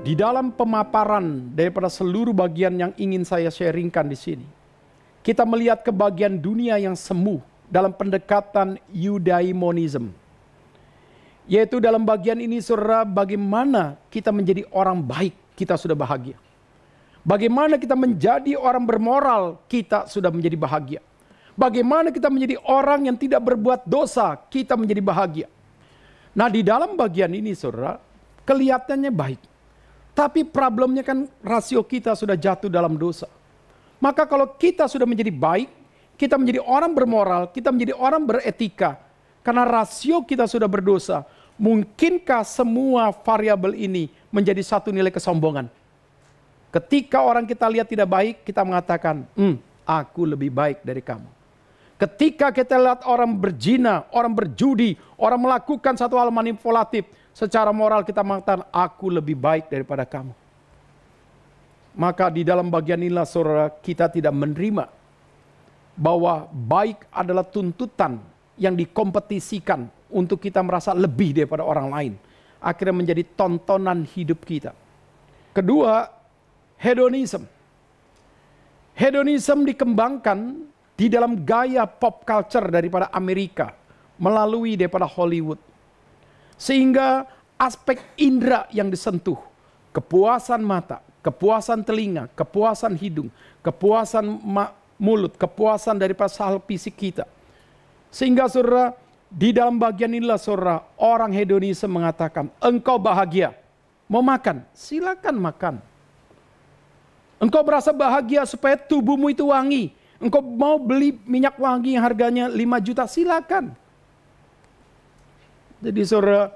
Di dalam pemaparan daripada seluruh bagian yang ingin saya sharingkan di sini, kita melihat ke bagian dunia yang semu dalam pendekatan eudaimonism. Yaitu dalam bagian ini saudara, bagaimana kita menjadi orang baik, kita sudah bahagia. Bagaimana kita menjadi orang bermoral, kita sudah menjadi bahagia. Bagaimana kita menjadi orang yang tidak berbuat dosa, kita menjadi bahagia. Nah di dalam bagian ini saudara, kelihatannya baik. Tapi problemnya kan rasio kita sudah jatuh dalam dosa. Maka kalau kita sudah menjadi baik, kita menjadi orang bermoral, kita menjadi orang beretika. Karena rasio kita sudah berdosa, mungkinkah semua variabel ini menjadi satu nilai kesombongan? Ketika orang kita lihat tidak baik, kita mengatakan, aku lebih baik dari kamu. Ketika kita lihat orang berzina, orang berjudi, orang melakukan satu hal manipulatif, secara moral kita mengatakan, aku lebih baik daripada kamu. Maka di dalam bagian inilah saudara, kita tidak menerima bahwa baik adalah tuntutan yang dikompetisikan untuk kita merasa lebih daripada orang lain. Akhirnya menjadi tontonan hidup kita. Kedua, hedonism. Hedonism dikembangkan di dalam gaya pop culture daripada Amerika melalui daripada Hollywood. Sehingga aspek indera yang disentuh, kepuasan mata, kepuasan telinga, kepuasan hidung, kepuasan mulut, kepuasan daripada hal fisik kita. Sehingga saudara, di dalam bagian inilah saudara, orang hedonisme mengatakan, engkau bahagia, mau makan, silakan makan. Engkau berasa bahagia supaya tubuhmu itu wangi, engkau mau beli minyak wangi yang harganya 5 juta, silakan. Jadi saudara,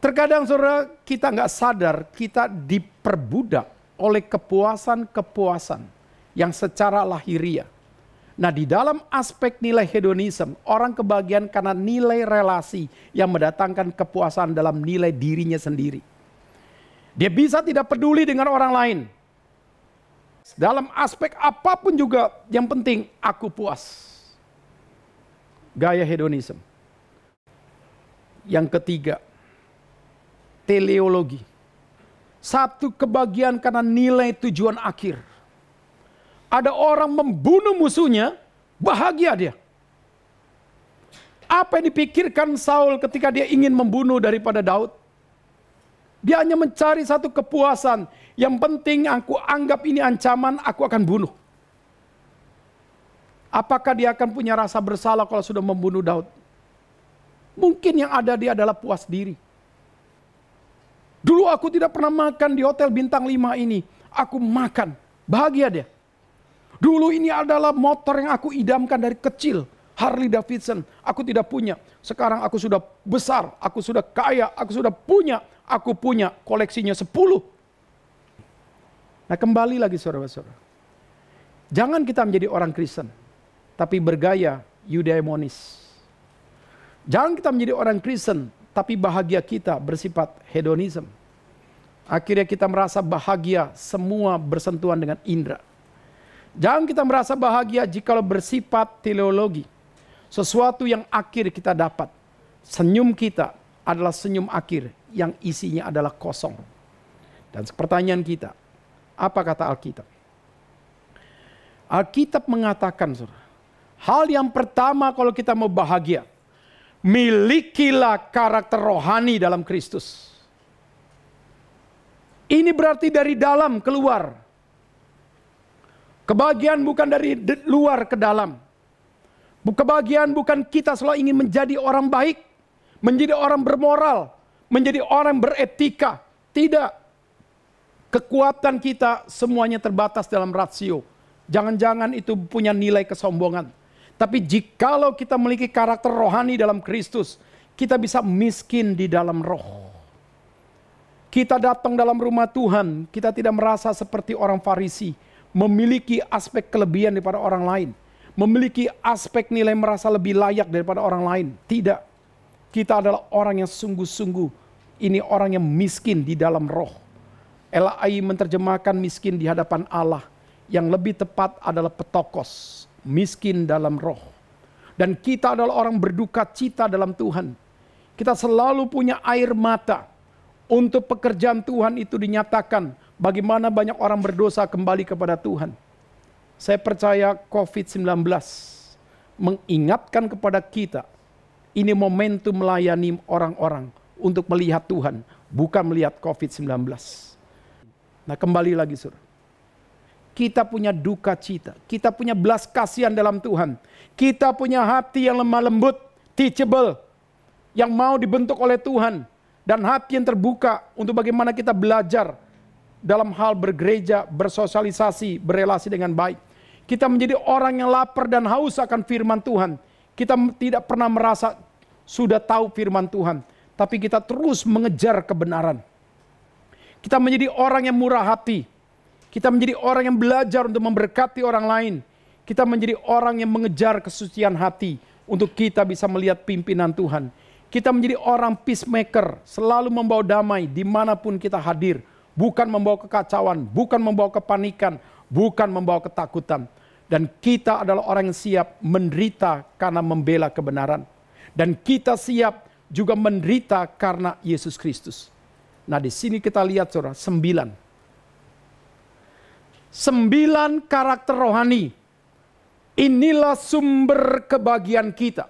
terkadang saudara kita nggak sadar kita diperbudak oleh kepuasan-kepuasan yang secara lahiriah. Nah di dalam aspek nilai hedonisme, orang kebahagiaan karena nilai relasi yang mendatangkan kepuasan dalam nilai dirinya sendiri. Dia bisa tidak peduli dengan orang lain. Dalam aspek apapun juga yang penting aku puas. Gaya hedonisme. Yang ketiga, teleologi. Satu kebahagiaan karena nilai tujuan akhir. Ada orang membunuh musuhnya, bahagia dia. Apa yang dipikirkan Saul ketika dia ingin membunuh daripada Daud? Dia hanya mencari satu kepuasan. Yang penting aku anggap ini ancaman, aku akan bunuh. Apakah dia akan punya rasa bersalah kalau sudah membunuh Daud? Mungkin yang ada dia adalah puas diri. Dulu aku tidak pernah makan di hotel bintang 5 ini. Aku makan, bahagia dia. Dulu ini adalah motor yang aku idamkan dari kecil. Harley Davidson, aku tidak punya. Sekarang aku sudah besar, aku sudah kaya, aku sudah punya. Aku punya koleksinya 10. Nah kembali lagi saudara-saudara. Jangan kita menjadi orang Kristen, tapi bergaya eudaimonis. Jangan kita menjadi orang Kristen, tapi bahagia kita bersifat hedonisme. Akhirnya kita merasa bahagia semua bersentuhan dengan indera. Jangan kita merasa bahagia jika bersifat teleologi. Sesuatu yang akhir kita dapat. Senyum kita adalah senyum akhir yang isinya adalah kosong. Dan pertanyaan kita, apa kata Alkitab? Alkitab mengatakan, saudara, hal yang pertama kalau kita mau bahagia, milikilah karakter rohani dalam Kristus. Ini berarti dari dalam keluar. Kebahagiaan bukan dari luar ke dalam. Kebahagiaan bukan kita selalu ingin menjadi orang baik, menjadi orang bermoral, menjadi orang beretika. Tidak. Kekuatan kita semuanya terbatas dalam rasio. Jangan-jangan itu punya nilai kesombongan. Tapi jikalau kita memiliki karakter rohani dalam Kristus, kita bisa miskin di dalam roh. Kita datang dalam rumah Tuhan, kita tidak merasa seperti orang Farisi, memiliki aspek kelebihan daripada orang lain, memiliki aspek nilai merasa lebih layak daripada orang lain. Tidak. Kita adalah orang yang sungguh-sungguh, ini orang yang miskin di dalam roh. LAI menerjemahkan miskin di hadapan Allah, yang lebih tepat adalah petokos. Miskin dalam roh. Dan kita adalah orang berduka cita dalam Tuhan. Kita selalu punya air mata Untuk pekerjaan Tuhan itu dinyatakan, bagaimana banyak orang berdosa kembali kepada Tuhan. Saya percaya COVID-19 mengingatkan kepada kita, ini momentum melayani orang-orang untuk melihat Tuhan, bukan melihat COVID-19. Nah, kembali lagi, saudara. Kita punya duka cita, kita punya belas kasihan dalam Tuhan. Kita punya hati yang lemah lembut, teachable, yang mau dibentuk oleh Tuhan. Dan hati yang terbuka untuk bagaimana kita belajar dalam hal bergereja, bersosialisasi, berelasi dengan baik. Kita menjadi orang yang lapar dan haus akan firman Tuhan. Kita tidak pernah merasa sudah tahu firman Tuhan, tapi kita terus mengejar kebenaran. Kita menjadi orang yang murah hati. Kita menjadi orang yang belajar untuk memberkati orang lain. Kita menjadi orang yang mengejar kesucian hati untuk kita bisa melihat pimpinan Tuhan. Kita menjadi orang peacemaker, selalu membawa damai dimanapun kita hadir. Bukan membawa kekacauan, bukan membawa kepanikan, bukan membawa ketakutan. Dan kita adalah orang yang siap menderita karena membela kebenaran. Dan kita siap juga menderita karena Yesus Kristus. Nah, di sini kita lihat, saudara, 9 karakter rohani. Inilah sumber kebahagiaan kita.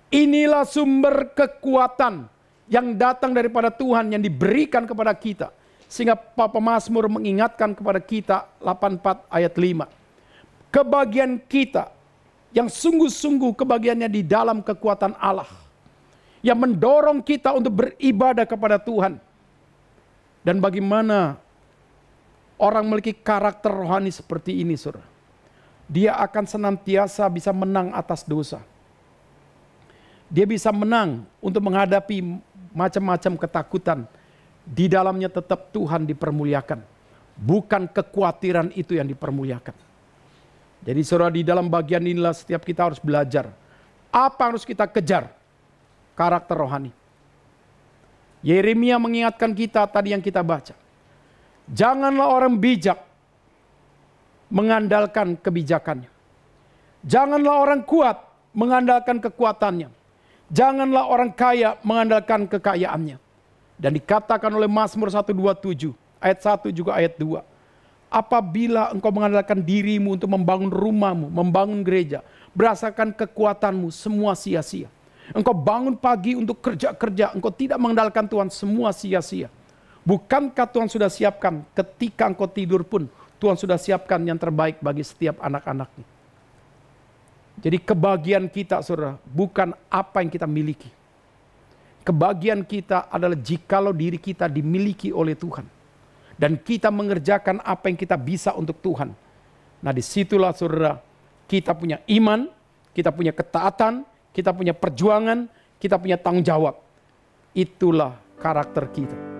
Inilah sumber kekuatan yang datang daripada Tuhan, yang diberikan kepada kita. Sehingga Papa Mazmur mengingatkan kepada kita 84 ayat 5. Kebahagiaan kita yang sungguh-sungguh kebahagiaannya di dalam kekuatan Allah. Yang mendorong kita untuk beribadah kepada Tuhan. Dan bagaimana orang memiliki karakter rohani seperti ini, saudara. Dia akan senantiasa bisa menang atas dosa. Dia bisa menang untuk menghadapi macam-macam ketakutan. Di dalamnya tetap Tuhan dipermuliakan. Bukan kekhawatiran itu yang dipermuliakan. Jadi saudara, di dalam bagian inilah setiap kita harus belajar. Apa yang harus kita kejar? Karakter rohani. Yeremia mengingatkan kita tadi yang kita baca. Janganlah orang bijak mengandalkan kebijakannya. Janganlah orang kuat mengandalkan kekuatannya. Janganlah orang kaya mengandalkan kekayaannya. Dan dikatakan oleh Mazmur 127, ayat 1 juga ayat 2. Apabila engkau mengandalkan dirimu untuk membangun rumahmu, membangun gereja, berdasarkan kekuatanmu, semua sia-sia. Engkau bangun pagi untuk kerja-kerja, engkau tidak mengandalkan Tuhan, semua sia-sia. Bukankah Tuhan sudah siapkan ketika engkau tidur pun, Tuhan sudah siapkan yang terbaik bagi setiap anak-anaknya. Jadi kebahagiaan kita, saudara, bukan apa yang kita miliki. Kebahagiaan kita adalah jikalau diri kita dimiliki oleh Tuhan. Dan kita mengerjakan apa yang kita bisa untuk Tuhan. Nah, disitulah, saudara, kita punya iman, kita punya ketaatan, kita punya perjuangan, kita punya tanggung jawab. Itulah karakter kita.